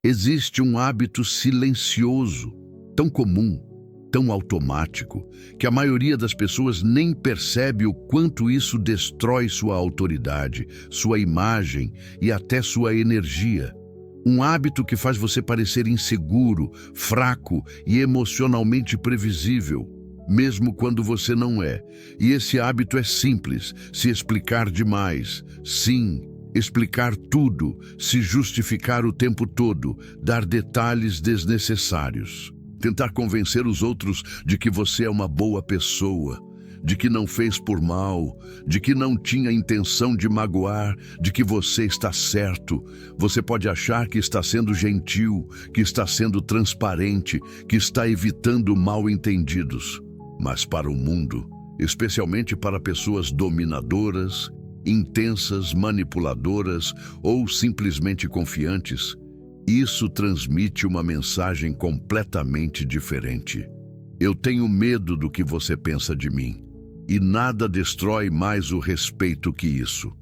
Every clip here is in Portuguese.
Existe um hábito silencioso, tão comum, tão automático, que a maioria das pessoas nem percebe o quanto isso destrói sua autoridade, sua imagem e até sua energia. Um hábito que faz você parecer inseguro, fraco e emocionalmente previsível, mesmo quando você não é. E esse hábito é simples: se explicar demais. Sim, explicar tudo, se justificar o tempo todo, dar detalhes desnecessários. Tentar convencer os outros de que você é uma boa pessoa, de que não fez por mal, de que não tinha intenção de magoar, de que você está certo. Você pode achar que está sendo gentil, que está sendo transparente, que está evitando mal-entendidos. Mas para o mundo, especialmente para pessoas dominadoras, intensas, manipuladoras ou simplesmente confiantes, isso transmite uma mensagem completamente diferente. Eu tenho medo do que você pensa de mim, e nada destrói mais o respeito que isso.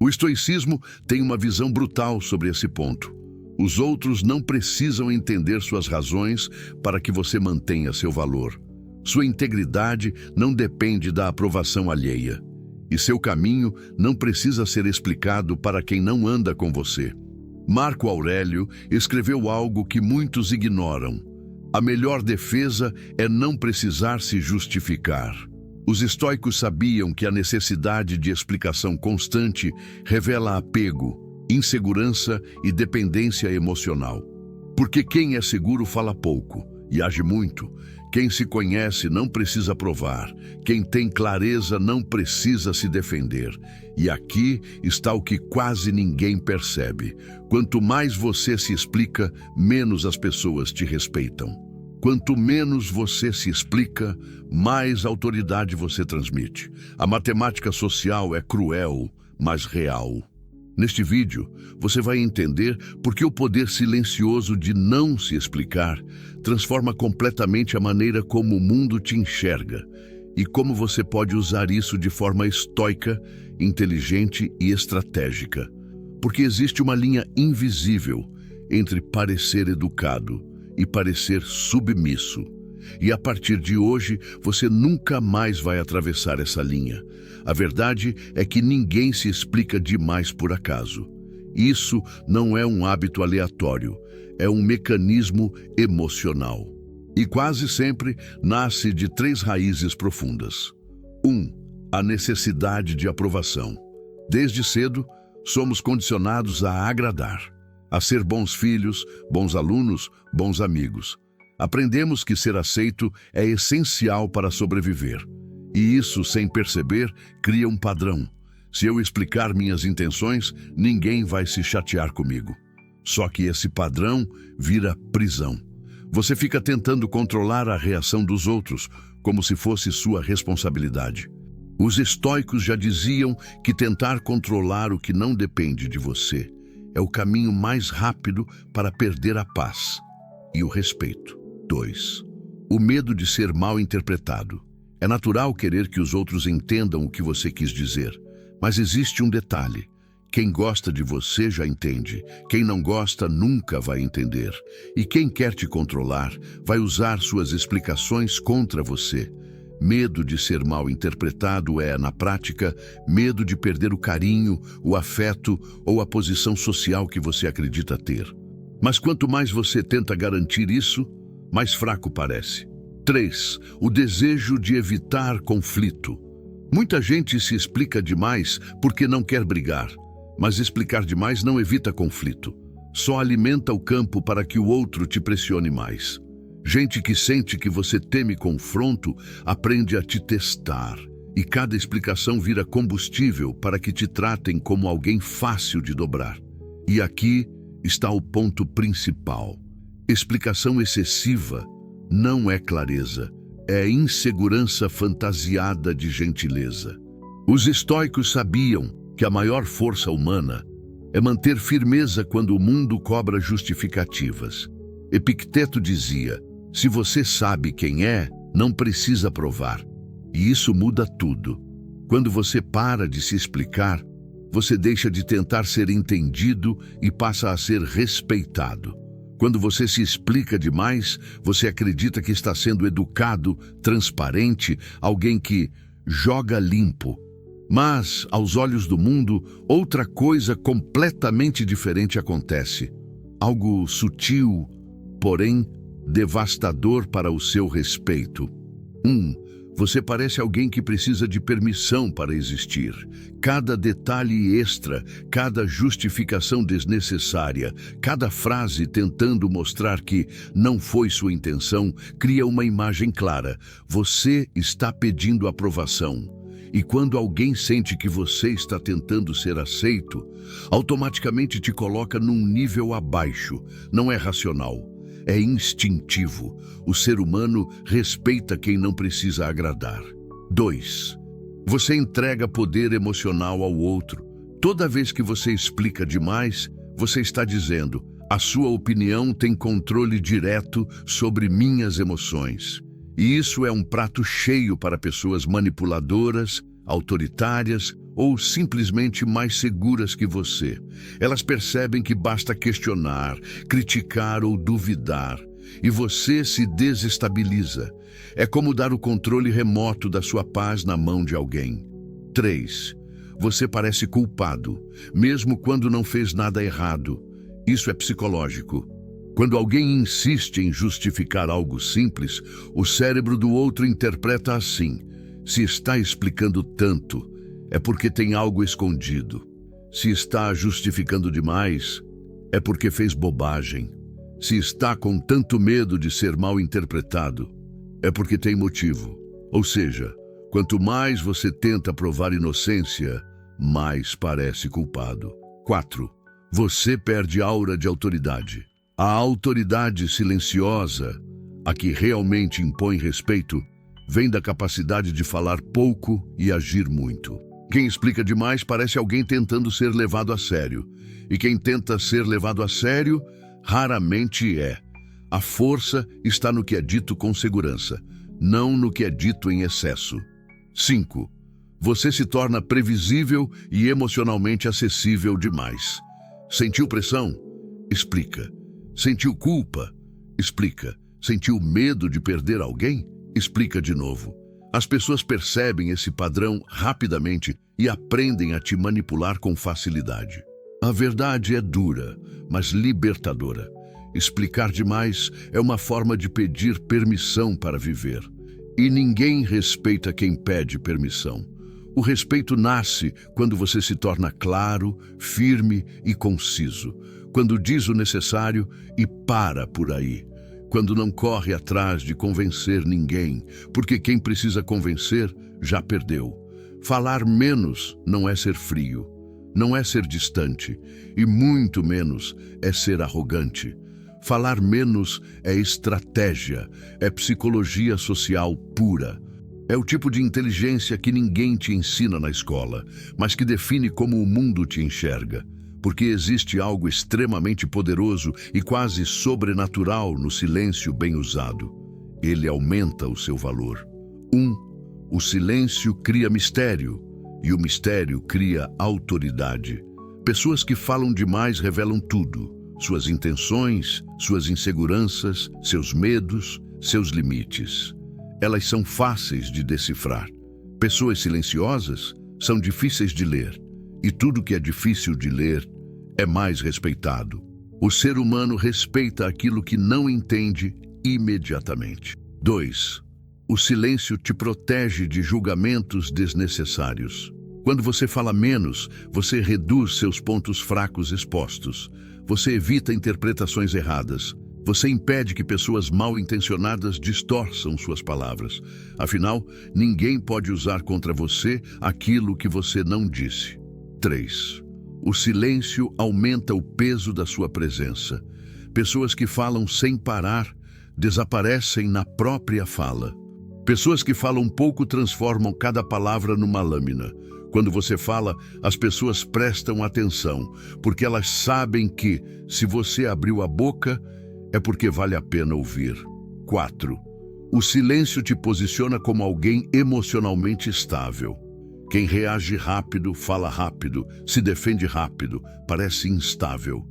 O estoicismo tem uma visão brutal sobre esse ponto. Os outros não precisam entender suas razões para que você mantenha seu valor. Sua integridade não depende da aprovação alheia, e seu caminho não precisa ser explicado para quem não anda com você. Marco Aurélio escreveu algo que muitos ignoram: a melhor defesa é não precisar se justificar. Os estoicos sabiam que a necessidade de explicação constante revela apego, insegurança e dependência emocional. Porque quem é seguro fala pouco e age muito. Quem se conhece não precisa provar. Quem tem clareza não precisa se defender. E aqui está o que quase ninguém percebe: quanto mais você se explica, menos as pessoas te respeitam. Quanto menos você se explica, mais autoridade você transmite. A matemática social é cruel, mas real. Neste vídeo, você vai entender por que o poder silencioso de não se explicar transforma completamente a maneira como o mundo te enxerga e como você pode usar isso de forma estoica, inteligente e estratégica. Porque existe uma linha invisível entre parecer educado e parecer submisso. E a partir de hoje, você nunca mais vai atravessar essa linha. A verdade é que ninguém se explica demais por acaso. Isso não é um hábito aleatório, é um mecanismo emocional. E quase sempre nasce de 3 raízes profundas. 1. A necessidade de aprovação. Desde cedo, somos condicionados a agradar, a ser bons filhos, bons alunos, bons amigos. Aprendemos que ser aceito é essencial para sobreviver. E isso, sem perceber, cria um padrão. Se eu explicar minhas intenções, ninguém vai se chatear comigo. Só que esse padrão vira prisão. Você fica tentando controlar a reação dos outros, como se fosse sua responsabilidade. Os estoicos já diziam que tentar controlar o que não depende de você é o caminho mais rápido para perder a paz e o respeito. 2. O medo de ser mal interpretado. É natural querer que os outros entendam o que você quis dizer, mas existe um detalhe: quem gosta de você já entende, quem não gosta nunca vai entender. E quem quer te controlar vai usar suas explicações contra você. Medo de ser mal interpretado é, na prática, medo de perder o carinho, o afeto ou a posição social que você acredita ter. Mas quanto mais você tenta garantir isso, mais fraco parece. 3. O desejo de evitar conflito. Muita gente se explica demais porque não quer brigar, mas explicar demais não evita conflito. Só alimenta o campo para que o outro te pressione mais. Gente que sente que você teme confronto aprende a te testar, e cada explicação vira combustível para que te tratem como alguém fácil de dobrar. E aqui está o ponto principal: explicação excessiva não é clareza, é insegurança fantasiada de gentileza. Os estoicos sabiam que a maior força humana é manter firmeza quando o mundo cobra justificativas. Epicteto dizia: se você sabe quem é, não precisa provar. E isso muda tudo. Quando você para de se explicar, você deixa de tentar ser entendido e passa a ser respeitado. Quando você se explica demais, você acredita que está sendo educado, transparente, alguém que joga limpo. Mas, aos olhos do mundo, outra coisa completamente diferente acontece. Algo sutil, porém devastador para o seu respeito. 1. Você parece alguém que precisa de permissão para existir. Cada detalhe extra, cada justificação desnecessária, cada frase tentando mostrar que não foi sua intenção, cria uma imagem clara. Você está pedindo aprovação. E quando alguém sente que você está tentando ser aceito, automaticamente te coloca num nível abaixo. Não é racional, é instintivo. O ser humano respeita quem não precisa agradar. 2. Você entrega poder emocional ao outro. Toda vez que você explica demais, você está dizendo: a sua opinião tem controle direto sobre minhas emoções. E isso é um prato cheio para pessoas manipuladoras, autoritárias ou simplesmente mais seguras que você. Elas percebem que basta questionar, criticar ou duvidar, e você se desestabiliza. É como dar o controle remoto da sua paz na mão de alguém. 3. Você parece culpado, mesmo quando não fez nada errado. Isso é psicológico. Quando alguém insiste em justificar algo simples, o cérebro do outro interpreta assim: se está explicando tanto, é porque tem algo escondido. Se está justificando demais, é porque fez bobagem. Se está com tanto medo de ser mal interpretado, é porque tem motivo. Ou seja, quanto mais você tenta provar inocência, mais parece culpado. 4. Você perde a aura de autoridade. A autoridade silenciosa, a que realmente impõe respeito, vem da capacidade de falar pouco e agir muito. Quem explica demais parece alguém tentando ser levado a sério. E quem tenta ser levado a sério, raramente é. A força está no que é dito com segurança, não no que é dito em excesso. 5. Você se torna previsível e emocionalmente acessível demais. Sentiu pressão? Explica. Sentiu culpa? Explica. Sentiu medo de perder alguém? Explica de novo. As pessoas percebem esse padrão rapidamente e aprendem a te manipular com facilidade. A verdade é dura, mas libertadora. Explicar demais é uma forma de pedir permissão para viver. E ninguém respeita quem pede permissão. O respeito nasce quando você se torna claro, firme e conciso. Quando diz o necessário e para por aí. Quando não corre atrás de convencer ninguém, porque quem precisa convencer já perdeu. Falar menos não é ser frio, não é ser distante, e muito menos é ser arrogante. Falar menos é estratégia, é psicologia social pura. É o tipo de inteligência que ninguém te ensina na escola, mas que define como o mundo te enxerga. Porque existe algo extremamente poderoso e quase sobrenatural no silêncio bem usado. Ele aumenta o seu valor. 1. O silêncio cria mistério, e o mistério cria autoridade. Pessoas que falam demais revelam tudo: suas intenções, suas inseguranças, seus medos, seus limites. Elas são fáceis de decifrar. Pessoas silenciosas são difíceis de ler. E tudo que é difícil de ler é mais respeitado. O ser humano respeita aquilo que não entende imediatamente. 2. O silêncio te protege de julgamentos desnecessários. Quando você fala menos, você reduz seus pontos fracos expostos. Você evita interpretações erradas. Você impede que pessoas mal intencionadas distorçam suas palavras. Afinal, ninguém pode usar contra você aquilo que você não disse. 3. O silêncio aumenta o peso da sua presença. Pessoas que falam sem parar desaparecem na própria fala. Pessoas que falam pouco transformam cada palavra numa lâmina. Quando você fala, as pessoas prestam atenção, porque elas sabem que, se você abriu a boca, é porque vale a pena ouvir. 4. O silêncio te posiciona como alguém emocionalmente estável. Quem reage rápido, fala rápido, se defende rápido, parece instável.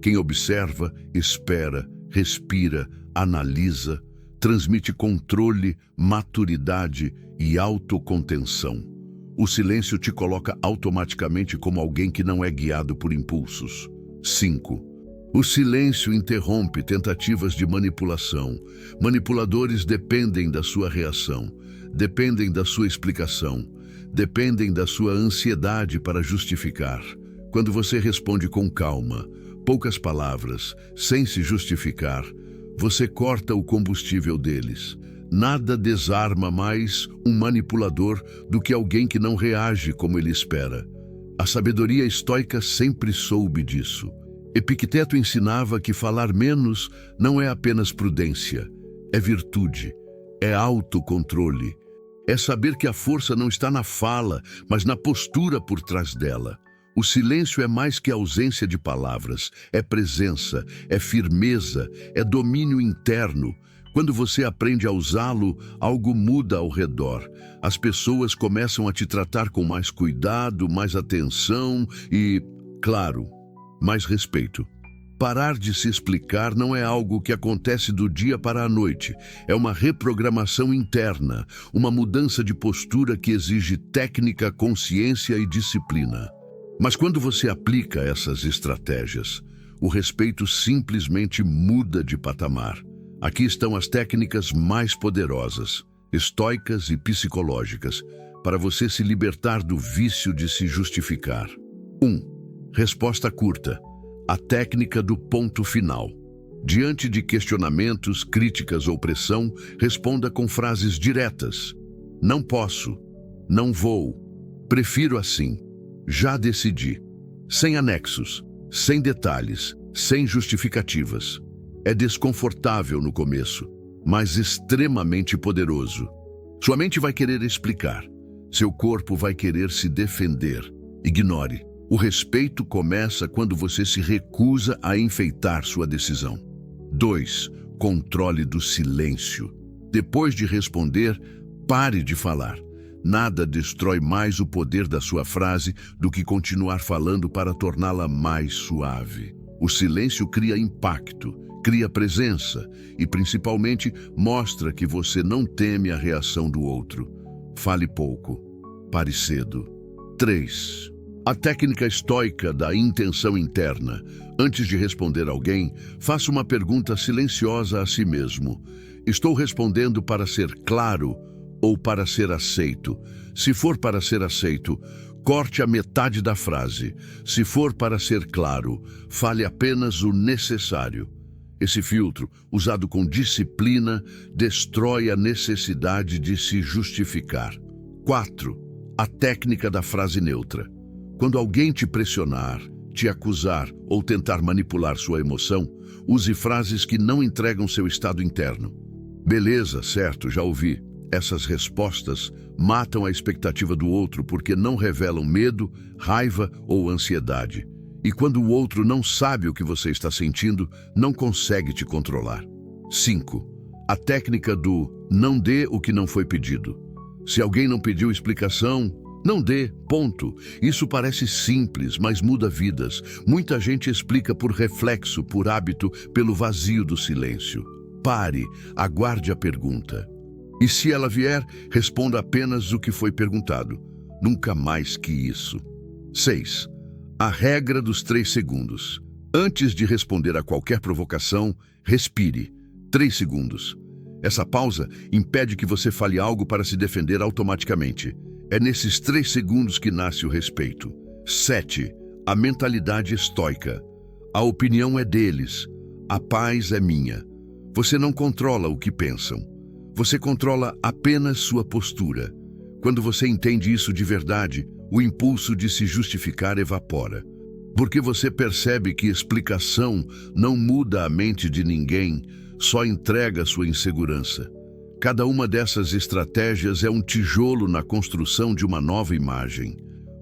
Quem observa, espera respira, analisa, transmite controle, maturidade e autocontenção. O silêncio te coloca automaticamente como alguém que não é guiado por impulsos. 5. O silêncio interrompe tentativas de manipulação. Manipuladores dependem da sua reação, dependem da sua explicação, dependem da sua ansiedade para justificar. Quando você responde com calma, poucas palavras, sem se justificar, você corta o combustível deles. Nada desarma mais um manipulador do que alguém que não reage como ele espera. A sabedoria estoica sempre soube disso. Epicteto ensinava que falar menos não é apenas prudência, é virtude, é autocontrole. É saber que a força não está na fala, mas na postura por trás dela. O silêncio é mais que ausência de palavras, é presença, é firmeza, é domínio interno. Quando você aprende a usá-lo, algo muda ao redor. As pessoas começam a te tratar com mais cuidado, mais atenção e, claro, mais respeito. Parar de se explicar não é algo que acontece do dia para a noite. É uma reprogramação interna, uma mudança de postura que exige técnica, consciência e disciplina. Mas quando você aplica essas estratégias, o respeito simplesmente muda de patamar. Aqui estão as técnicas mais poderosas, estoicas e psicológicas, para você se libertar do vício de se justificar. 1. Resposta curta. A técnica do ponto final. Diante de questionamentos, críticas ou pressão, responda com frases diretas. Não posso. Não vou. Prefiro assim. Já decidi. Sem anexos, sem detalhes, sem justificativas. É desconfortável no começo, mas extremamente poderoso. Sua mente vai querer explicar. Seu corpo vai querer se defender. Ignore. O respeito começa quando você se recusa a enfeitar sua decisão. 2. Controle do silêncio. Depois de responder, pare de falar. Nada destrói mais o poder da sua frase do que continuar falando para torná-la mais suave. O silêncio cria impacto, cria presença e, principalmente, mostra que você não teme a reação do outro. Fale pouco. Pare cedo. 3. A técnica estoica da intenção interna. Antes de responder alguém, faça uma pergunta silenciosa a si mesmo. Estou respondendo para ser claro ou para ser aceito? Se for para ser aceito, corte a metade da frase. Se for para ser claro, fale apenas o necessário. Esse filtro, usado com disciplina, destrói a necessidade de se justificar. 4. A técnica da frase neutra. Quando alguém te pressionar, te acusar ou tentar manipular sua emoção, use frases que não entregam seu estado interno. Beleza, certo, já ouvi. Essas respostas matam a expectativa do outro porque não revelam medo, raiva ou ansiedade. E quando o outro não sabe o que você está sentindo, não consegue te controlar. 5. A técnica do não dê o que não foi pedido. Se alguém não pediu explicação, não dê, ponto. Isso parece simples, mas muda vidas. Muita gente explica por reflexo, por hábito, pelo vazio do silêncio. Pare, aguarde a pergunta. E se ela vier, responda apenas o que foi perguntado. Nunca mais que isso. 6. A regra dos 3 segundos. Antes de responder a qualquer provocação, respire. 3 segundos. Essa pausa impede que você fale algo para se defender automaticamente. É nesses 3 segundos que nasce o respeito. 7. A mentalidade estoica. A opinião é deles. A paz é minha. Você não controla o que pensam. Você controla apenas sua postura. Quando você entende isso de verdade, o impulso de se justificar evapora. Porque você percebe que explicação não muda a mente de ninguém, só entrega sua insegurança. Cada uma dessas estratégias é um tijolo na construção de uma nova imagem.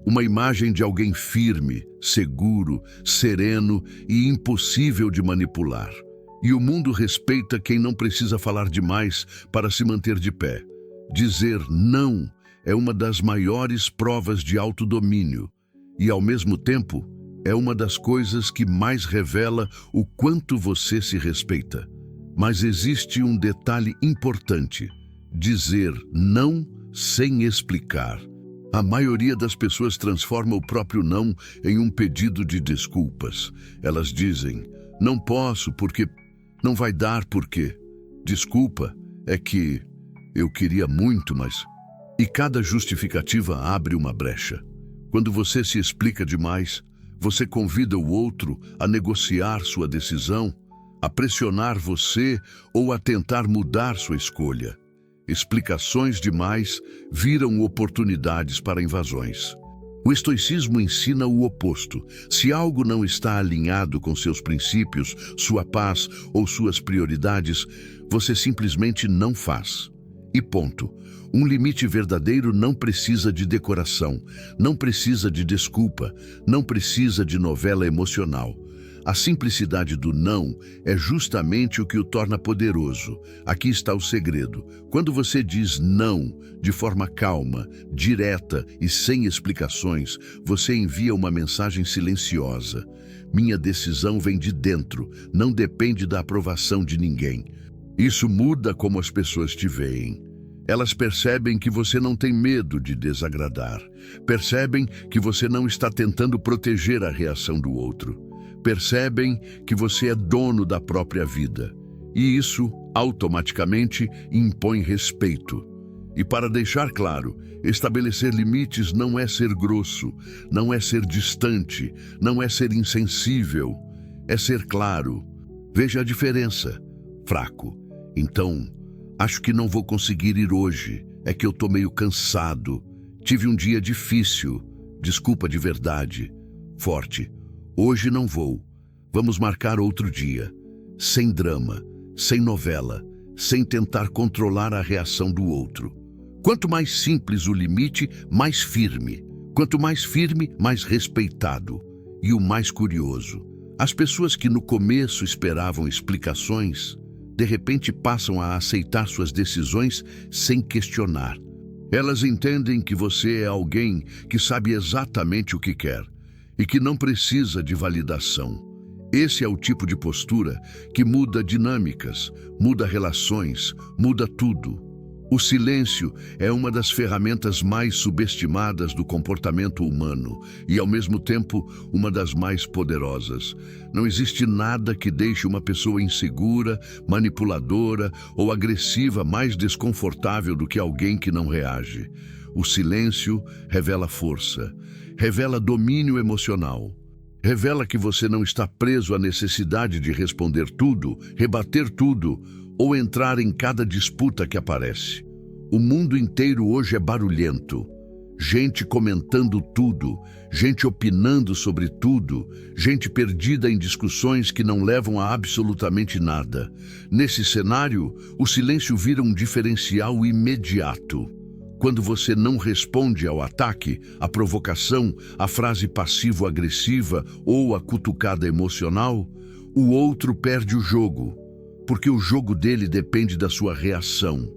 Uma imagem de alguém firme, seguro, sereno e impossível de manipular. E o mundo respeita quem não precisa falar demais para se manter de pé. Dizer não é uma das maiores provas de autodomínio e, ao mesmo tempo, é uma das coisas que mais revela o quanto você se respeita. Mas existe um detalhe importante: dizer não sem explicar. A maioria das pessoas transforma o próprio não em um pedido de desculpas. Elas dizem, não posso porque, não vai dar porque, desculpa, é que eu queria muito, mas... E cada justificativa abre uma brecha. Quando você se explica demais, você convida o outro a negociar sua decisão, a pressionar você ou a tentar mudar sua escolha. Explicações demais viram oportunidades para invasões. O estoicismo ensina o oposto. Se algo não está alinhado com seus princípios, sua paz ou suas prioridades, você simplesmente não faz. E ponto. Um limite verdadeiro não precisa de decoração, não precisa de desculpa, não precisa de novela emocional. A simplicidade do não é justamente o que o torna poderoso. Aqui está o segredo. Quando você diz não de forma calma, direta e sem explicações, você envia uma mensagem silenciosa. Minha decisão vem de dentro, não depende da aprovação de ninguém. Isso muda como as pessoas te veem. Elas percebem que você não tem medo de desagradar. Percebem que você não está tentando proteger a reação do outro. Percebem que você é dono da própria vida. E isso, automaticamente, impõe respeito. E para deixar claro, estabelecer limites não é ser grosso, não é ser distante, não é ser insensível, é ser claro. Veja a diferença. Fraco. Então, acho que não vou conseguir ir hoje. É que eu tô meio cansado. Tive um dia difícil. Desculpa de verdade. Forte. Hoje não vou. Vamos marcar outro dia. Sem drama, sem novela, sem tentar controlar a reação do outro. Quanto mais simples o limite, mais firme. Quanto mais firme, mais respeitado. E o mais curioso, as pessoas que no começo esperavam explicações, de repente passam a aceitar suas decisões sem questionar. Elas entendem que você é alguém que sabe exatamente o que quer e que não precisa de validação. Esse é o tipo de postura que muda dinâmicas, muda relações, muda tudo. O silêncio é uma das ferramentas mais subestimadas do comportamento humano e, ao mesmo tempo, uma das mais poderosas. Não existe nada que deixe uma pessoa insegura, manipuladora ou agressiva mais desconfortável do que alguém que não reage. O silêncio revela força, revela domínio emocional, revela que você não está preso à necessidade de responder tudo, rebater tudo ou entrar em cada disputa que aparece. O mundo inteiro hoje é barulhento. Gente comentando tudo, gente opinando sobre tudo, gente perdida em discussões que não levam a absolutamente nada. Nesse cenário, o silêncio vira um diferencial imediato. Quando você não responde ao ataque, à provocação, à frase passivo-agressiva ou à cutucada emocional, o outro perde o jogo, porque o jogo dele depende da sua reação.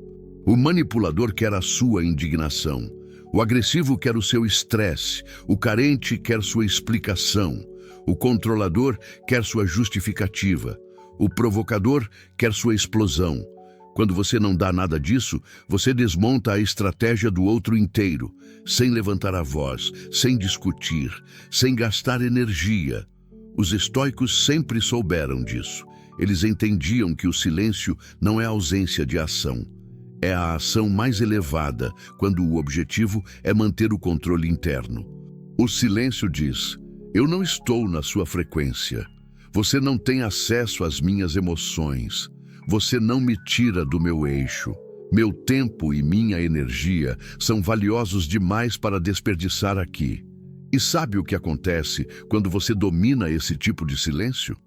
O manipulador quer a sua indignação. O agressivo quer o seu estresse. O carente quer sua explicação. O controlador quer sua justificativa. O provocador quer sua explosão. Quando você não dá nada disso, você desmonta a estratégia do outro inteiro, sem levantar a voz, sem discutir, sem gastar energia. Os estoicos sempre souberam disso. Eles entendiam que o silêncio não é ausência de ação. É a ação mais elevada, quando o objetivo é manter o controle interno. O silêncio diz, eu não estou na sua frequência. Você não tem acesso às minhas emoções. Você não me tira do meu eixo. Meu tempo e minha energia são valiosos demais para desperdiçar aqui. E sabe o que acontece quando você domina esse tipo de silêncio?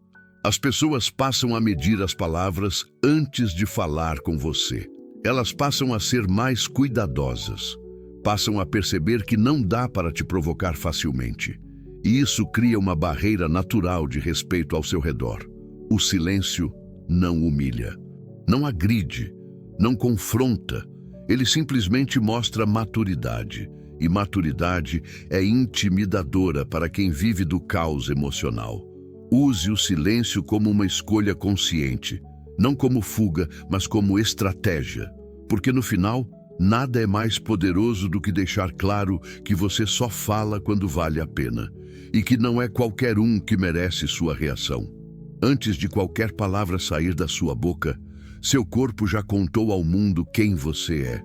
As pessoas passam a medir as palavras antes de falar com você. Elas passam a ser mais cuidadosas. Passam a perceber que não dá para te provocar facilmente. E isso cria uma barreira natural de respeito ao seu redor. O silêncio não humilha, não agride, não confronta. Ele simplesmente mostra maturidade. e maturidade é intimidadora para quem vive do caos emocional. Use o silêncio como uma escolha consciente, não como fuga, mas como estratégia, porque no final, nada é mais poderoso do que deixar claro que você só fala quando vale a pena, e que não é qualquer um que merece sua reação. Antes de qualquer palavra sair da sua boca, seu corpo já contou ao mundo quem você é.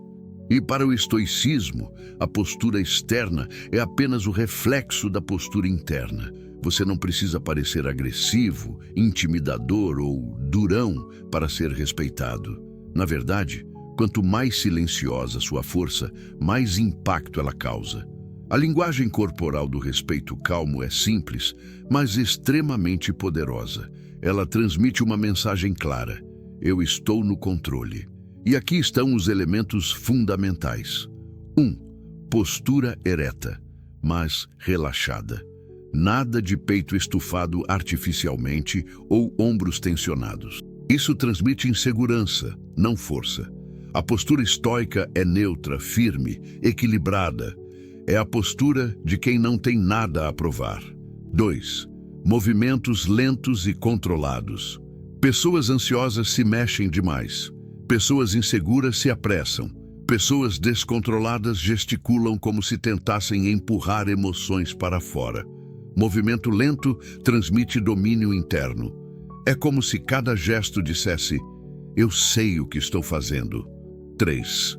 E para o estoicismo, a postura externa é apenas o reflexo da postura interna. Você não precisa parecer agressivo, intimidador ou durão para ser respeitado. Na verdade, quanto mais silenciosa sua força, mais impacto ela causa. A linguagem corporal do respeito calmo é simples, mas extremamente poderosa. Ela transmite uma mensagem clara: eu estou no controle. E aqui estão os elementos fundamentais. 1. Postura ereta, mas relaxada. Nada de peito estufado artificialmente ou ombros tensionados. Isso transmite insegurança, não força. A postura estoica é neutra, firme, equilibrada. É a postura de quem não tem nada a provar. 2. Movimentos lentos e controlados. Pessoas ansiosas se mexem demais. Pessoas inseguras se apressam. Pessoas descontroladas gesticulam como se tentassem empurrar emoções para fora. Movimento lento transmite domínio interno. É como se cada gesto dissesse: eu sei o que estou fazendo. 3.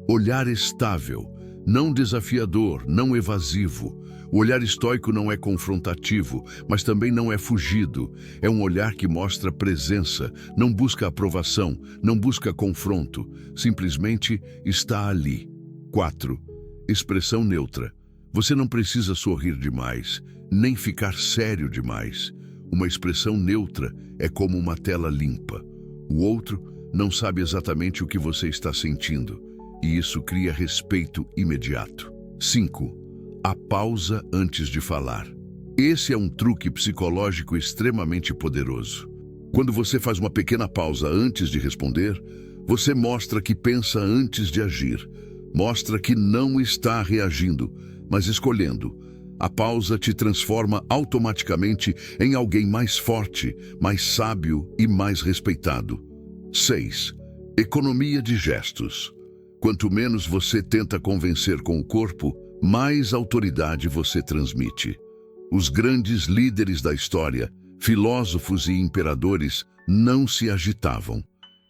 Olhar estável, não desafiador, não evasivo. O olhar estoico não é confrontativo, mas também não é fugido. É um olhar que mostra presença, não busca aprovação, não busca confronto, simplesmente está ali. 4. Expressão neutra. Você não precisa sorrir demais, nem ficar sério demais. Uma expressão neutra é como uma tela limpa. O outro não sabe exatamente o que você está sentindo, e isso cria respeito imediato. 5. A pausa antes de falar. Esse é um truque psicológico extremamente poderoso. Quando você faz uma pequena pausa antes de responder, você mostra que pensa antes de agir. Mostra que não está reagindo, mas escolhendo. A pausa te transforma automaticamente em alguém mais forte, mais sábio e mais respeitado. 6. Economia de gestos. Quanto menos você tenta convencer com o corpo, mais autoridade você transmite. Os grandes líderes da história, filósofos e imperadores, não se agitavam.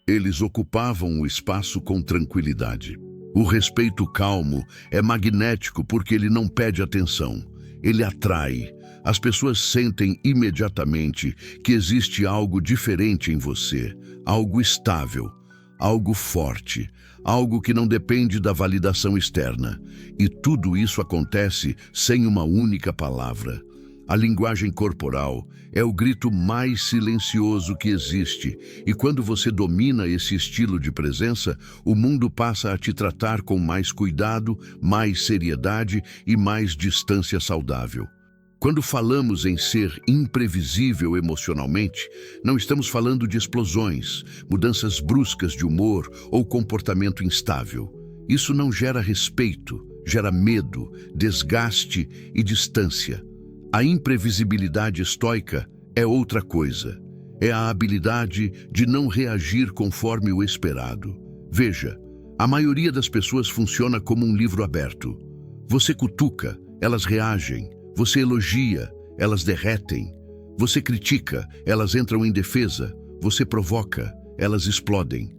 Eles ocupavam o espaço com tranquilidade. O respeito calmo é magnético porque ele não pede atenção. Ele atrai. As pessoas sentem imediatamente que existe algo diferente em você, algo estável, algo forte, algo que não depende da validação externa. E tudo isso acontece sem uma única palavra. A linguagem corporal é o grito mais silencioso que existe, e quando você domina esse estilo de presença, o mundo passa a te tratar com mais cuidado, mais seriedade e mais distância saudável. Quando falamos em ser imprevisível emocionalmente, não estamos falando de explosões, mudanças bruscas de humor ou comportamento instável. Isso não gera respeito, gera medo, desgaste e distância. A imprevisibilidade estoica é outra coisa. É a habilidade de não reagir conforme o esperado. Veja, a maioria das pessoas funciona como um livro aberto. Você cutuca, elas reagem. Você elogia, elas derretem. Você critica, elas entram em defesa. Você provoca, elas explodem.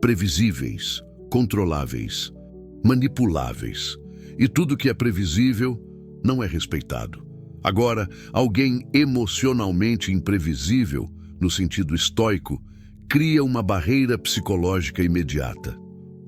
Previsíveis, controláveis, manipuláveis. E tudo que é previsível não é respeitado. Agora, alguém emocionalmente imprevisível, no sentido estoico, cria uma barreira psicológica imediata.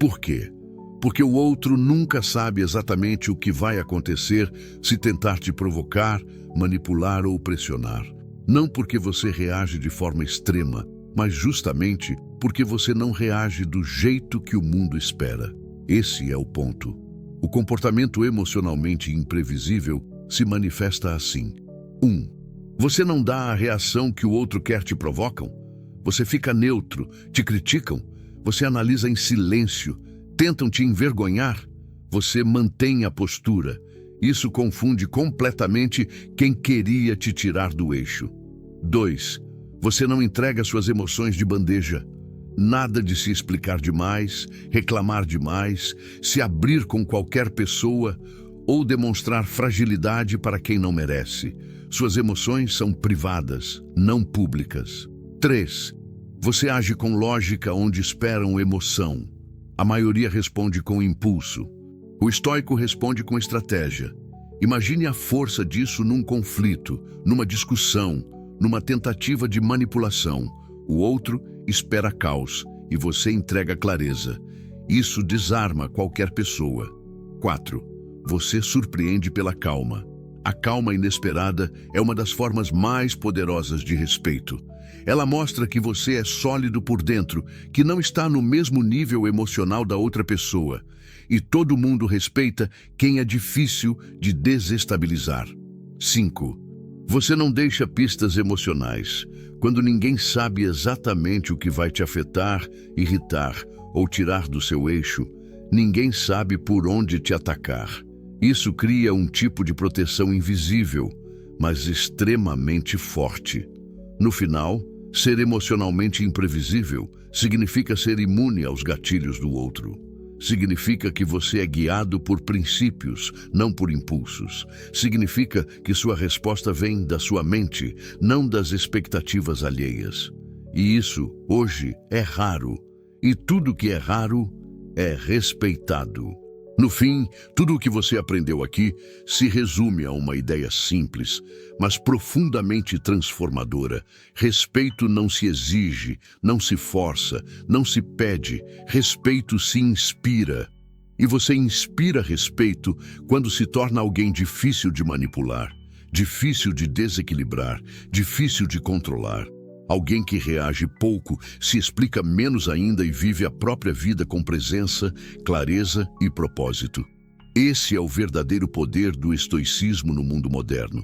Por quê? Porque o outro nunca sabe exatamente o que vai acontecer se tentar te provocar, manipular ou pressionar. Não porque você reage de forma extrema, mas justamente porque você não reage do jeito que o mundo espera. Esse é o ponto. O comportamento emocionalmente imprevisível se manifesta assim. 1. Você não dá a reação que o outro quer te provocam. Você fica neutro, te criticam, você analisa em silêncio, tentam te envergonhar, Você mantém a postura. Isso confunde completamente quem queria te tirar do eixo. 2. Você não entrega suas emoções de bandeja. Nada de se explicar demais, reclamar demais, se abrir com qualquer pessoa ou demonstrar fragilidade para quem não merece. Suas emoções são privadas, não públicas. 3. Você age com lógica onde esperam emoção. A maioria responde com impulso. O estoico responde com estratégia. Imagine a força disso num conflito, numa discussão, numa tentativa de manipulação. O outro espera caos e você entrega clareza. Isso desarma qualquer pessoa. 4. Você surpreende pela calma. A calma inesperada é uma das formas mais poderosas de respeito. Ela mostra que você é sólido por dentro, que não está no mesmo nível emocional da outra pessoa. E todo mundo respeita quem é difícil de desestabilizar. 5. Você não deixa pistas emocionais. Quando ninguém sabe exatamente o que vai te afetar, irritar ou tirar do seu eixo, ninguém sabe por onde te atacar. Isso cria um tipo de proteção invisível, mas extremamente forte. No final, ser emocionalmente imprevisível significa ser imune aos gatilhos do outro. Significa que você é guiado por princípios, não por impulsos. Significa que sua resposta vem da sua mente, não das expectativas alheias. E isso, hoje, é raro. E tudo que é raro é respeitado. No fim, tudo o que você aprendeu aqui se resume a uma ideia simples, mas profundamente transformadora. Respeito não se exige, não se força, não se pede. Respeito se inspira. E você inspira respeito quando se torna alguém difícil de manipular, difícil de desequilibrar, difícil de controlar. Alguém que reage pouco, se explica menos ainda e vive a própria vida com presença, clareza e propósito. Esse é o verdadeiro poder do estoicismo no mundo moderno.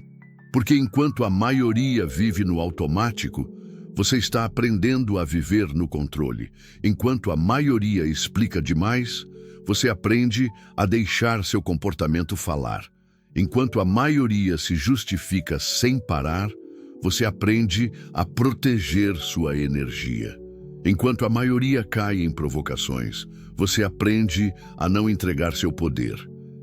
Porque enquanto a maioria vive no automático, você está aprendendo a viver no controle. Enquanto a maioria explica demais, você aprende a deixar seu comportamento falar. Enquanto a maioria se justifica sem parar, você aprende a proteger sua energia. Enquanto a maioria cai em provocações, você aprende a não entregar seu poder.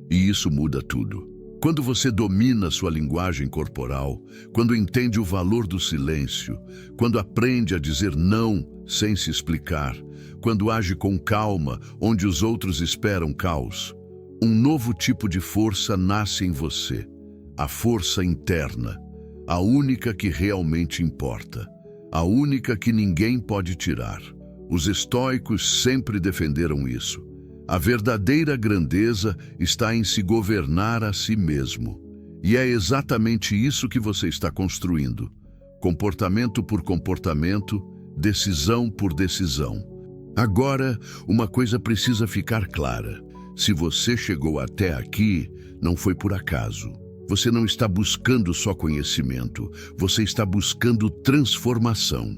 E isso muda tudo. Quando você domina sua linguagem corporal, quando entende o valor do silêncio, quando aprende a dizer não sem se explicar, quando age com calma onde os outros esperam caos, um novo tipo de força nasce em você. A força interna. A única que realmente importa, a única que ninguém pode tirar. Os estoicos sempre defenderam isso. A verdadeira grandeza está em se governar a si mesmo. E é exatamente isso que você está construindo. Comportamento por comportamento, decisão por decisão. Agora, uma coisa precisa ficar clara. Se você chegou até aqui, não foi por acaso. Você não está buscando só conhecimento, você está buscando transformação.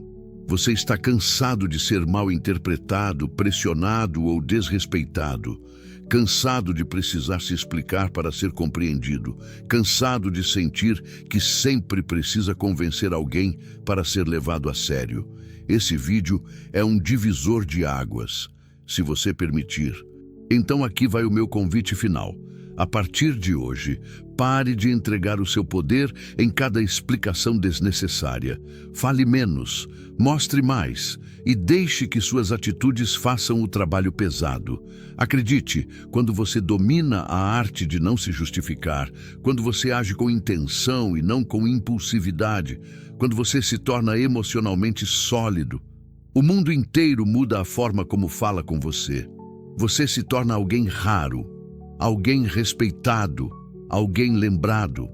Você está cansado de ser mal interpretado, pressionado ou desrespeitado. Cansado de precisar se explicar para ser compreendido. Cansado de sentir que sempre precisa convencer alguém para ser levado a sério. Esse vídeo é um divisor de águas, se você permitir. Então aqui vai o meu convite final. A partir de hoje, pare de entregar o seu poder em cada explicação desnecessária. Fale menos, mostre mais e deixe que suas atitudes façam o trabalho pesado. Acredite, quando você domina a arte de não se justificar, quando você age com intenção e não com impulsividade, quando você se torna emocionalmente sólido, o mundo inteiro muda a forma como fala com você. Você se torna alguém raro, alguém respeitado, alguém lembrado.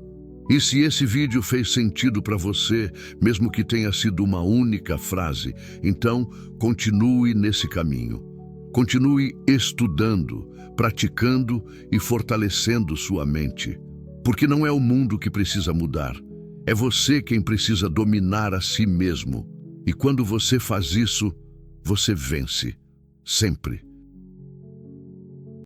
E se esse vídeo fez sentido para você, mesmo que tenha sido uma única frase, então continue nesse caminho. Continue estudando, praticando e fortalecendo sua mente. Porque não é o mundo que precisa mudar. É você quem precisa dominar a si mesmo. E quando você faz isso, você vence. Sempre.